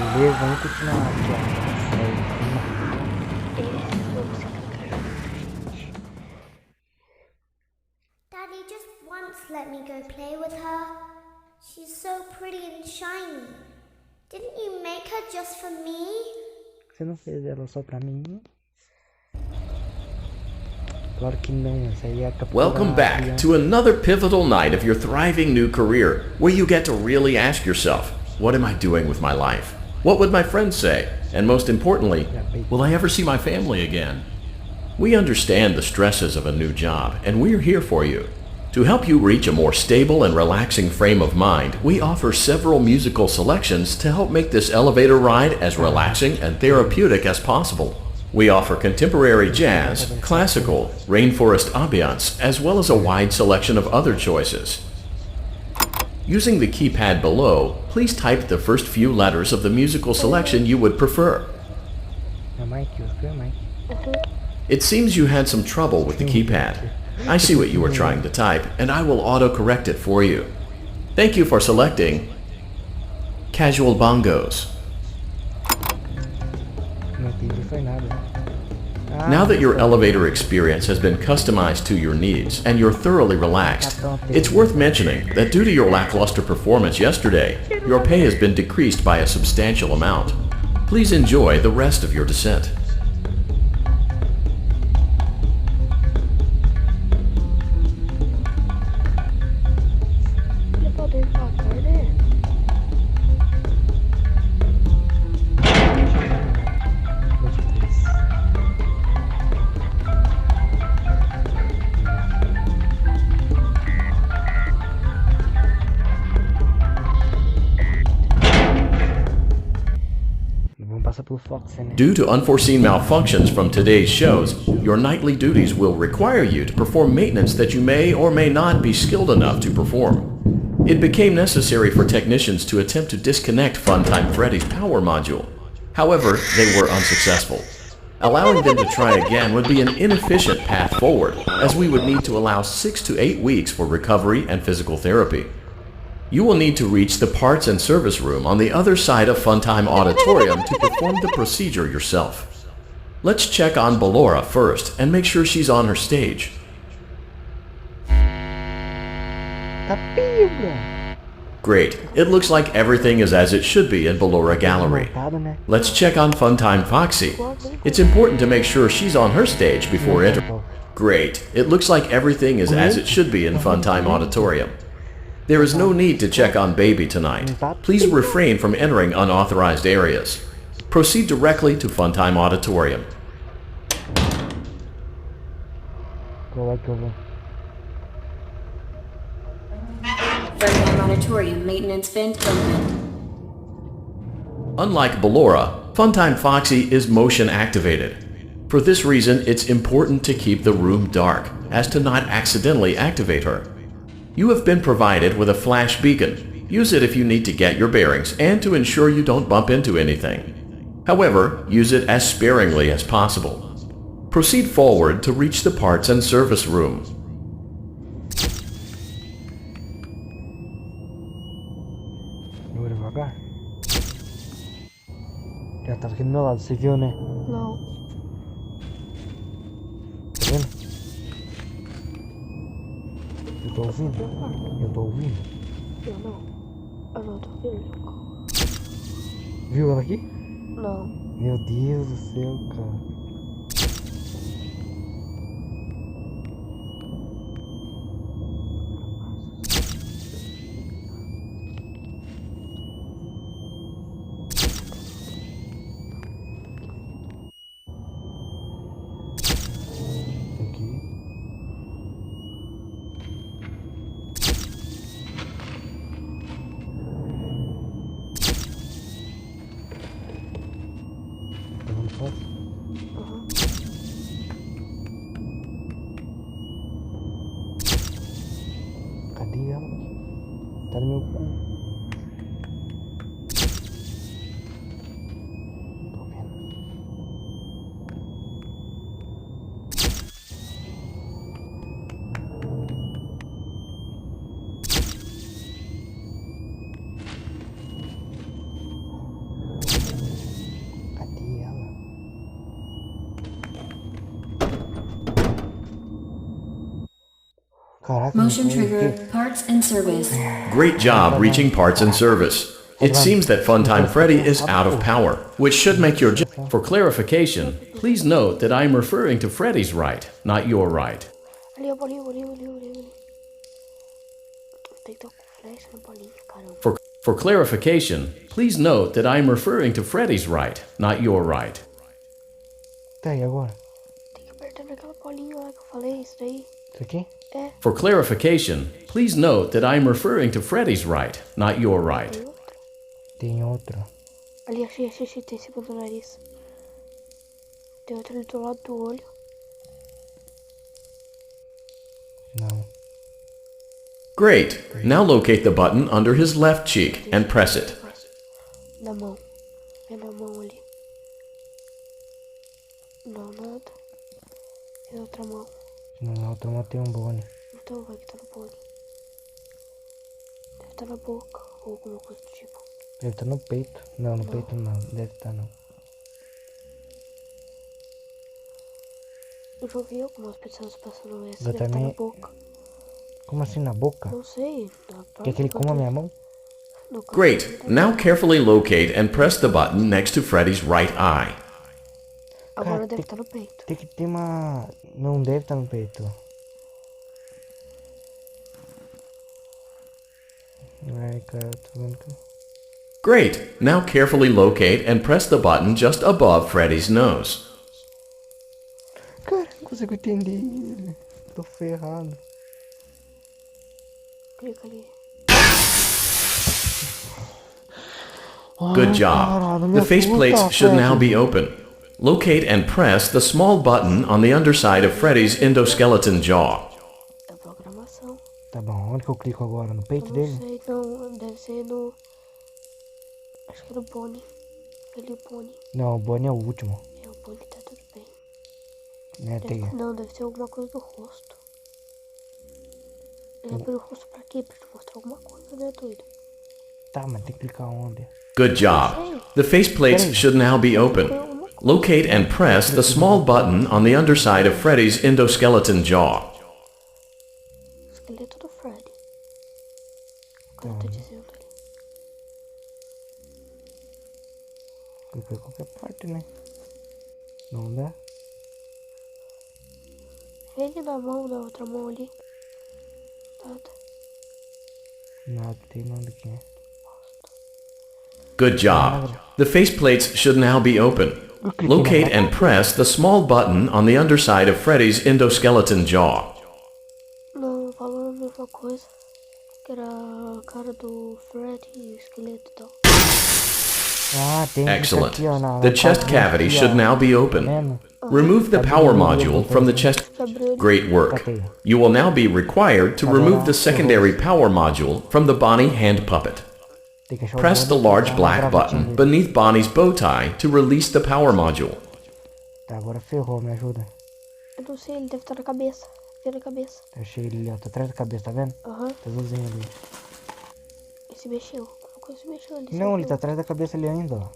Beleza, vamos continuar aqui a série. Daddy just once let me go play with her. She's so pretty and shiny. Didn't you make her just for me? Você não fez ela só pra mim? Claro que não, essa aí é a captura. Welcome back to another pivotal night of your thriving new career, where you get to really ask yourself, what am I doing with my life? What would my friends say? And most importantly, will I ever see my family again? We understand the stresses of a new job, and we're here for you. To help you reach a more stable and relaxing frame of mind, we offer several musical selections to help make this elevator ride as relaxing and therapeutic as possible. We offer contemporary jazz, classical, rainforest ambiance, as well as a wide selection of other choices. Using the keypad below, please type the first few letters of the musical selection you would prefer. It seems you had some trouble with the keypad. I see what you were trying to type, and I will auto-correct it for you. Thank you for selecting Casual Bongos. Now that your elevator experience has been customized to your needs and you're thoroughly relaxed, it's worth mentioning that due to your lackluster performance yesterday, your pay has been decreased by a substantial amount. Please enjoy the rest of your descent. Due to unforeseen malfunctions from today's shows, your nightly duties will require you to perform maintenance that you may or may not be skilled enough to perform. It became necessary for technicians to attempt to disconnect Funtime Freddy's power module. However, they were unsuccessful. Allowing them to try again would be an inefficient path forward, as we would need to allow 6 to 8 weeks for recovery and physical therapy. You will need to reach the parts and service room on the other side of Funtime Auditorium to perform the procedure yourself. Let's check on Ballora first and make sure she's on her stage. Great. It looks like everything is as it should be in Ballora Gallery. Let's check on Funtime Foxy. It's important to make sure she's on her stage before entering. Great. It looks like everything is as it should be in Funtime Auditorium. There is no need to check on Baby tonight. Please refrain from entering unauthorized areas. Proceed directly to Funtime Auditorium. Funtime Auditorium maintenance vent open. Unlike Ballora, Funtime Foxy is motion activated. For this reason, it's important to keep the room dark, as to not accidentally activate her. You have been provided with a flash beacon. Use it if you need to get your bearings and to ensure you don't bump into anything. However, use it as sparingly as possible. Proceed forward to reach the parts and service room. Já tava aqui do meu lado, você viu, né? Não. Tá vendo? Eu tô ouvindo? Eu tô ouvindo? Eu não. Eu não tô vendo. Viu ela aqui? Não. Meu Deus do céu, cara. Cadê ela? Tá no meu cu. Tô vendo. Caraca, Motion não sei o trigger, quê. parts and service. Great job reaching parts and service. It seems that Funtime Freddy is out of power, which should make your job. For clarification, please note that I am referring to Freddy's right, not your right. Ali, a bolinha, bolinha, bolinha, bolinha, bolinha. Tem que estar com flecha na bolinha, caramba. For clarification, please note that I am referring to Freddy's right, not your right. Tá, e agora? Tem que apertar naquela bolinha lá que eu falei, isso daí. Isso aqui? É. For clarification, please note that I am referring to Freddy's right, not your right. Tem outra. Tem outra. Ali, achei, tem em cima do nariz. Tem outra ali do lado do olho. Não. Great. Now locate the button under his left cheek and press it. Na mão. É na mão ali. Não, nada. É outra mão. Não, na outra mão tem um bone. Então vai que tá no bone. Deve estar na boca ou alguma coisa do tipo. Deve estar no peito. Não, no peito não. Deve estar não. Eu já ouvi algumas pessoas passando essa. Eu Deve estar também. na boca. Como assim na boca? Não sei. Quer que ele coma minha mão? No canto Great. da Now boca. carefully locate and press the button next to Freddy's right eye. Agora Cara, deve estar no peito. Tem que ter uma... Não deve estar no peito. Ai, cara, eu tô vendo que... Great. Now carefully locate and press the button just above Freddy's nose. Cara, não consigo entender ele. Tô ferrado. Clica ali. Good job. The faceplates should now be open. Locate and press the small button on the underside of Freddy's endoskeleton jaw. É a programação. Tá bom, onde que eu clico agora? No peito Eu dele? não sei, não. Deve ser no... Acho que é no Bonnie. Ali o Bonnie. Não, o Bonnie é o último. É, o Bonnie tá tudo bem. Né, tem... Não, deve ser alguma coisa do rosto. Ele abriu o rosto pra quê? Pra te mostrar alguma coisa, né, doido? Tá, mas tem que clicar onde? Good job. The faceplates should now be open. Locate and press the small button on the underside of Freddy's endoskeleton jaw. Esqueleto do Freddy. O cara tá dizendo ali. Clicar em qualquer parte, né? Não dá? Ele na mão, da outra mão ali. Nada. Nada, tem nada aqui. Good job. The faceplates should now be open. Locate and press the small button on the underside of Freddy's endoskeleton jaw. Não, falou a mesma coisa. Que era a cara do Freddy e o esqueleto e tal. Ah, tem Excellent. aqui, ó, na The chest parte cavity aqui, should ó. now be Tá open. vendo? Remove the power module from the chest. Que abriu ele. Great work. You will now be required to remove the secondary power module from the Bonnie hand puppet. Tem que achar o Press the bone, large tá, black na button gravatinha dele. beneath Bonnie's bow tie to release the power module. Tá, agora ferrou, me ajuda. Eu não sei, ele deve estar na cabeça. Vê na cabeça. Achei ele ali, ó. Tá atrás da cabeça, tá vendo? Aham. Tá azulzinho ali. Ele se mexeu. Alguma coisa se mexeu ali. Não, sabe? ele tá atrás da cabeça ali ainda, ó.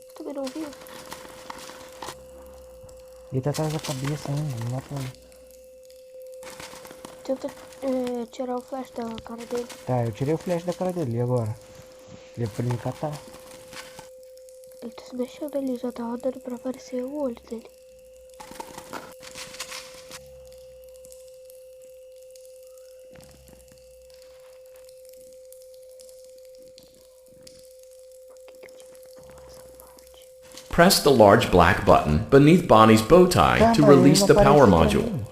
Você também não viu? Ele tá atrás da cabeça ainda, não dá pra... Tenta tirar o flash da cara dele. Tá, eu tirei o flash da cara dele, e agora? Ele é pra ele me catar. Ele tá se mexendo ali, já tá rodando pra aparecer o olho dele. Por que eu tive que pular essa parte? Press the large black button beneath Bonnie's bow tie to Caramba, release ele the não power apareceu pra module. mim.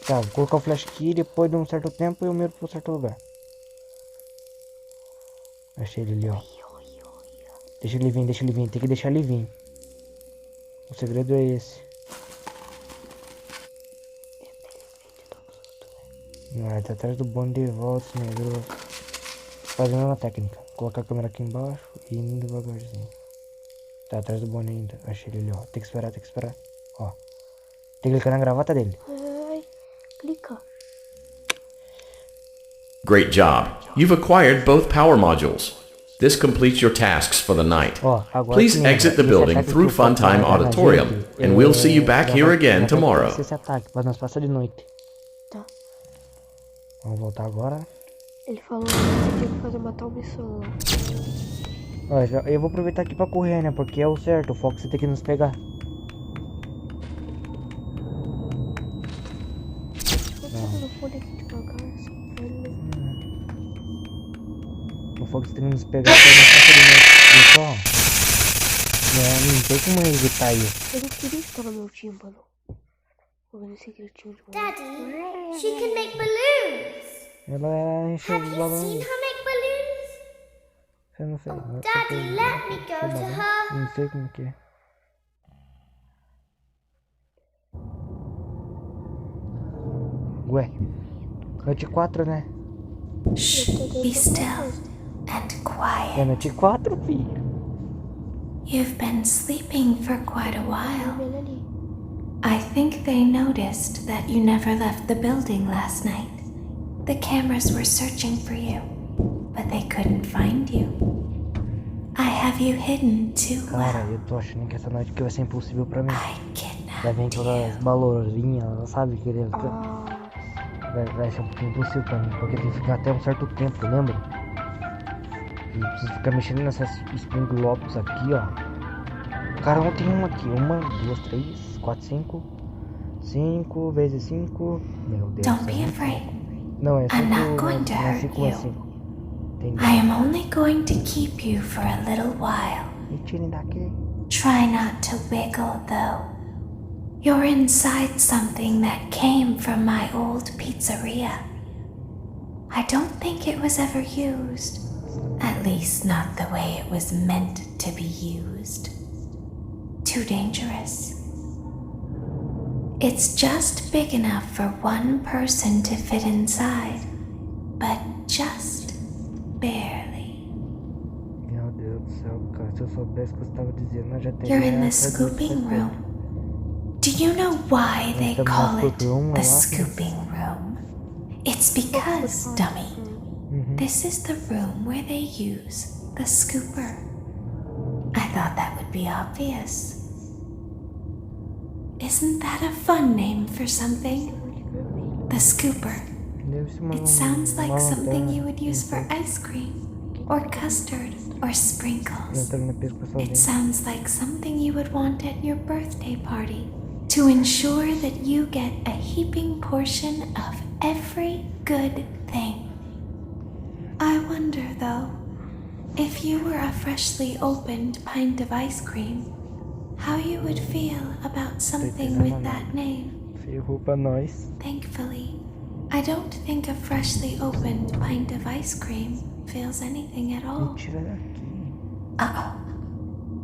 Tá, vou colocar o flash aqui e depois de um certo tempo eu miro pro certo lugar. Achei ele ali, ó. Deixa ele vir, tem que deixar ele vir. O segredo é esse. Vai, tá atrás do bonde de volta, negro. Fazendo uma técnica. Colocar a câmera aqui embaixo e indo devagarzinho. Tá atrás do bonde ainda. Achei ele ali, ó. Tem que esperar. Ó. Tem que clicar na gravata dele. Ai, clica. Great job. You've acquired both power modules. This completes your tasks for the night. Ó, agora Please que nem, exit the esse building ataque through que o Fox vai Funtime dar na Auditorium, gente, and we'll see you back já here vai- again já vai tomorrow. acontecer esse ataque pra nós passar de noite. Tá. Vamos voltar agora. Ele falou que você tinha que fazer uma tal missão lá. Ó, eu vou aproveitar aqui pra correr, né? Porque é o certo, o Fox tem que nos pegar. Eu vou aqui devagar, só pra ele. O Fox tem que nos pegar pra nós passar de noite. E só, não tem como evitar isso. Eu não queria estar no meu tímpano. Vou ver esse secretinho de Daddy, she can make balloons. Ela encheu Have os you balões. seen her make balloons? Eu não sei. Oh, Daddy, let me go to her. Não sei como que é. Ué, noite 4, né? Be still and É quiet. noite 4, filho. You've been sleeping for quite a while. Ele ali. I think they noticed that you never left the building last night. The cameras were searching for you, but they couldn't find you. I have you hidden too Cara, well. eu tô achando que essa noite aqui vai ser impossível pra mim. I Vai vir kidnapped todas as you. balorinhas, sabe? Que ele Ah, vai ser um pouquinho impossível pra mim, porque tem que ficar até um certo tempo, lembra? E preciso ficar mexendo nessas spring locks aqui, ó. Cara, ontem uma aqui. 1, 2, 3, 4, 5. 5 vezes 5. Meu Deus. Don't é be muito afraid. pouco. Não, é 5 I'm not going to hurt 5 mais you. 5. Entendi. I am only going to keep you for a little while. Me tirem daqui. Try not to wiggle, though. You're inside something that came from my old pizzeria. I don't think it was ever used. At least not the way it was meant to be used. Too dangerous. It's just big enough for one person to fit inside, but just barely. Meu Deus do céu, cara. Se eu soubesse o que você estava dizendo, eu já teria. You're in the feito scooping isso. room. Do you know why they Estamos call na it scoop room, the eu acho. scooping room? It's because, dummy, Uhum. this is the room where they use the scooper. I thought that would be obvious. Isn't that a fun name for something? The scooper. Deve ser uma- It sounds like uma something lanterna. you would use for ice cream, or custard, or sprinkles. Lanterna pescoço It sounds like something you would want at your birthday party to ensure that you get a heaping portion of every good thing. I wonder, though, if you were a freshly opened pint of ice cream, how you would feel about something with that name. Ferrou pra nós. Thankfully, I don't think a freshly opened pint of ice cream feels anything at Me all. tira daqui. Uh-oh.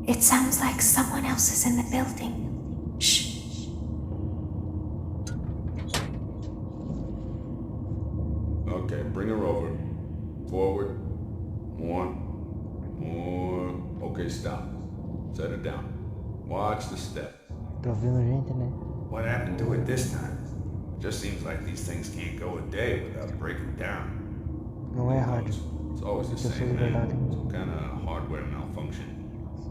It sounds like someone else is in the building. Shh. Okay, bring her over. Forward. One. More. Okay, stop. Set her down. Watch the step. Tô ouvindo gente, né? What happened to it this time? It just seems like these things can't go a day without breaking down. Não é rádio. It's always the Isso é same thing. verdade. Some kind of hardware malfunction.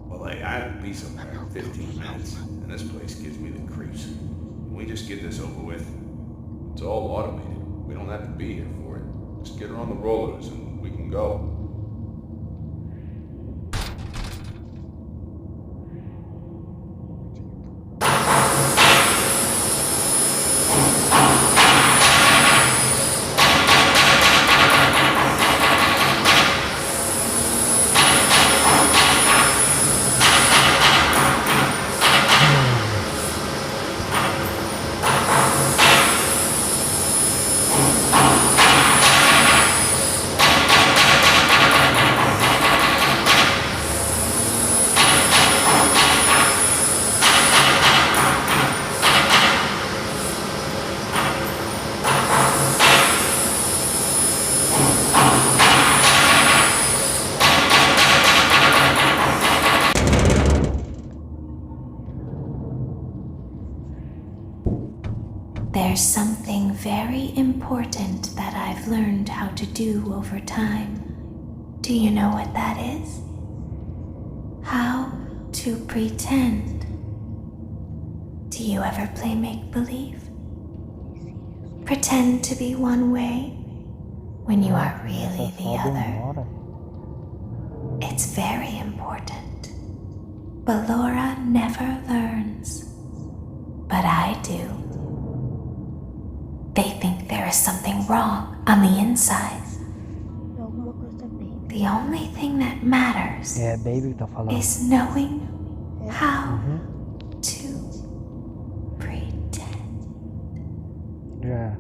Well, like, I have to be somewhere in 15 minutes, and this place gives me the creeps. Can we just get this over with? It's all automated. We don't have to be here for it. Just get her on the rollers and we can go. There's something very important that I've learned how to do over time Do you know what that is? How to pretend. Do you ever play make-believe? Pretend to be one way when you are really the other. It's very important. But Laura never learns. But I do. They think there is something wrong on the inside. The only thing that matters baby que tá falando. is knowing how to pretend. Já.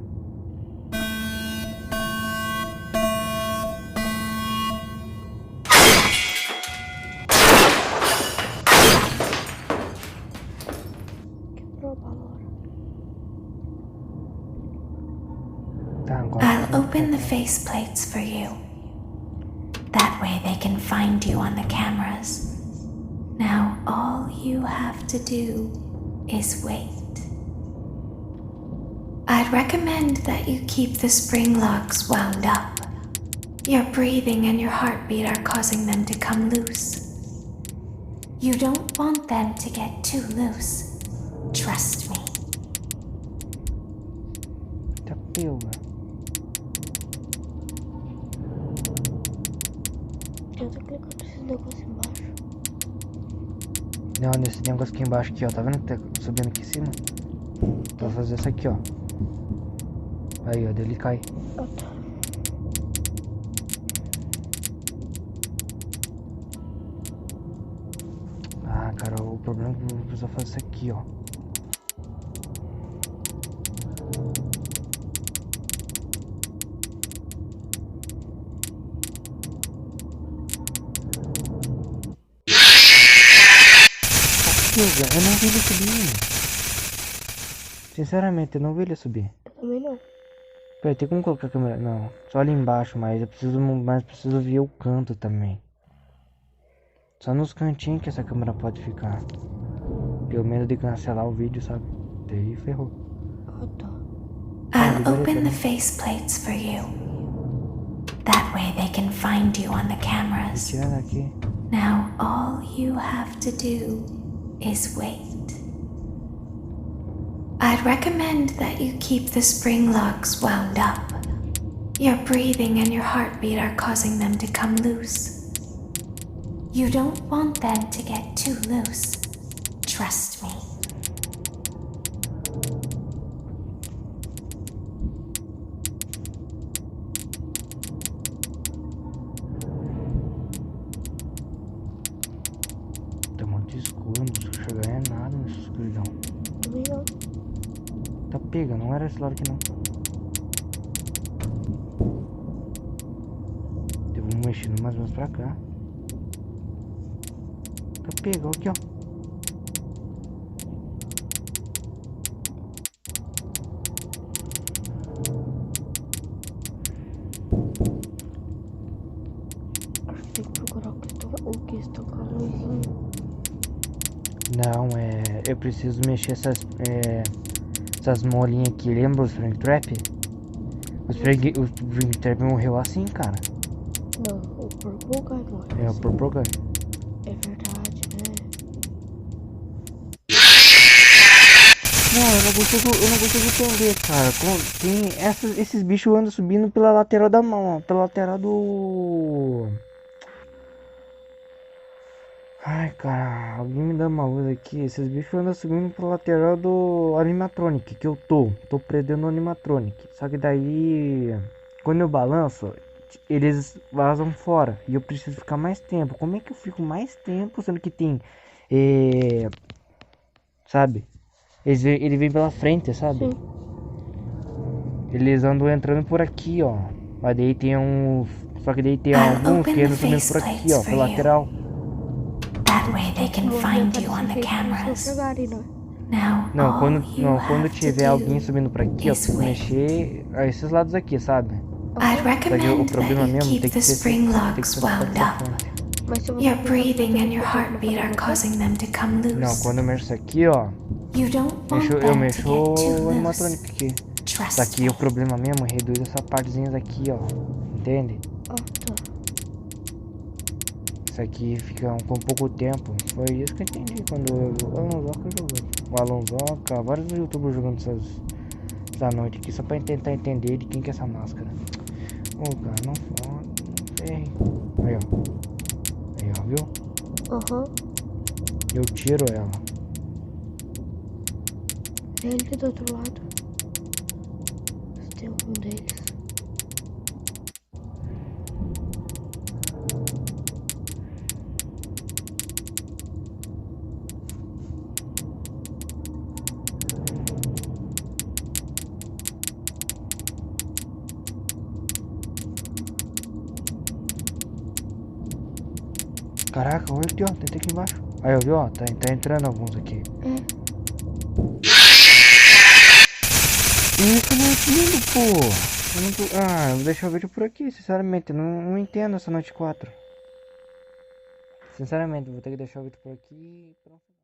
Tá, agora. I'll open the faceplates for you. That way they can find you on the cameras. Now all you have to do is wait. I'd recommend that you keep the spring locks wound up. Your breathing and your heartbeat are causing them to come loose. You don't want them to get too loose. Trust me. Tá pega. Eu tô clicando nesse negócio embaixo. Não, nesse negócio aqui embaixo aqui, ó. Tá vendo que tá subindo aqui em cima? Vou fazer isso aqui, ó. Aí, ó, dele cai. Ah, tá. Ah, cara, o problema é que eu vou precisar fazer isso aqui, ó. Eu não vi ele subir. Sinceramente, eu não vi ele subir. Eu também não. Peraí, tem como colocar a câmera? Não, só ali embaixo, mas eu preciso ver o canto também. Só nos cantinhos que essa câmera pode ficar. Tenho medo de cancelar o vídeo, sabe? Daí ferrou. Ah, tá. I'll open the faceplates for you. That way they can find you on the cameras. Tirar daqui. Now all you have to do is wait. I'd recommend that you keep the spring locks wound up. Your breathing and your heartbeat are causing them to come loose. You don't want them to get too loose. Trust me. Tá muito escuro, não consigo chegar é nada nessa escuridão. Também não. Tá pega, não era esse lado aqui não. Eu vou mexendo mais ou menos pra cá. Tá pega, ó, aqui ó. Acho que tem que procurar o que está com a luzinha. Não, eu preciso mexer essas molinhas aqui. Lembra o Spring Trap? O Spring Trap morreu assim, cara. Não, o Purple Guy morreu. É o Purple Guy. É verdade, né? Não, eu não consigo entender, cara. Tem esses bichos andam subindo pela lateral da mão, ó, pela lateral do... Ai, cara, alguém me dá uma luz aqui. Esses bichos andam subindo pela lateral do animatronic, que eu tô prendendo o animatronic. Só que daí, quando eu balanço, eles vazam fora e eu preciso ficar mais tempo. Como é que eu fico mais tempo, sendo que tem, sabe? Ele vem pela frente, sabe? Sim. Eles andam entrando por aqui, ó. Mas daí tem uns... Só que daí tem alguns que andam também por aqui, ó, pela lateral. That way they can find you on the cameras. Now Não, all you quando have tiver to alguém do subindo por aqui, ó, is preciso wait. mexer a esses lados aqui, sabe? I'd Só que o recommend problema that you mesmo keep tem the que ser spring tem que locks ser wound pra up. frente. Mas se você Your for breathing and your fazer heartbeat are causing them to come Não, loose. quando eu mexo isso aqui, ó, You don't want eu them to mexo get o too animatronic loose. aqui. Trust Só que me. o problema mesmo é reduz essa partezinha aqui, ó. Entende? Ah, tá. isso aqui fica com pouco tempo. Foi isso que eu entendi quando o Alonsoca jogou. O Alonsoca, vários youtubers jogando essa noite aqui só pra tentar entender de quem que é essa máscara. Ô, cara, não foda, não ferre. Aí, ó. Aí, ó, viu? Aham. Eu tiro ela. Ele do outro lado. Se tem algum deles. Caraca, olha aqui, ó. Tentei aqui embaixo. Aí, ó, viu? Ó, tá entrando alguns aqui. Isso não entendo, pô. Eu não tô... Ah, eu vou deixar o vídeo por aqui, sinceramente. Eu não entendo essa noite 4. Sinceramente, vou ter que deixar o vídeo por aqui. Pronto.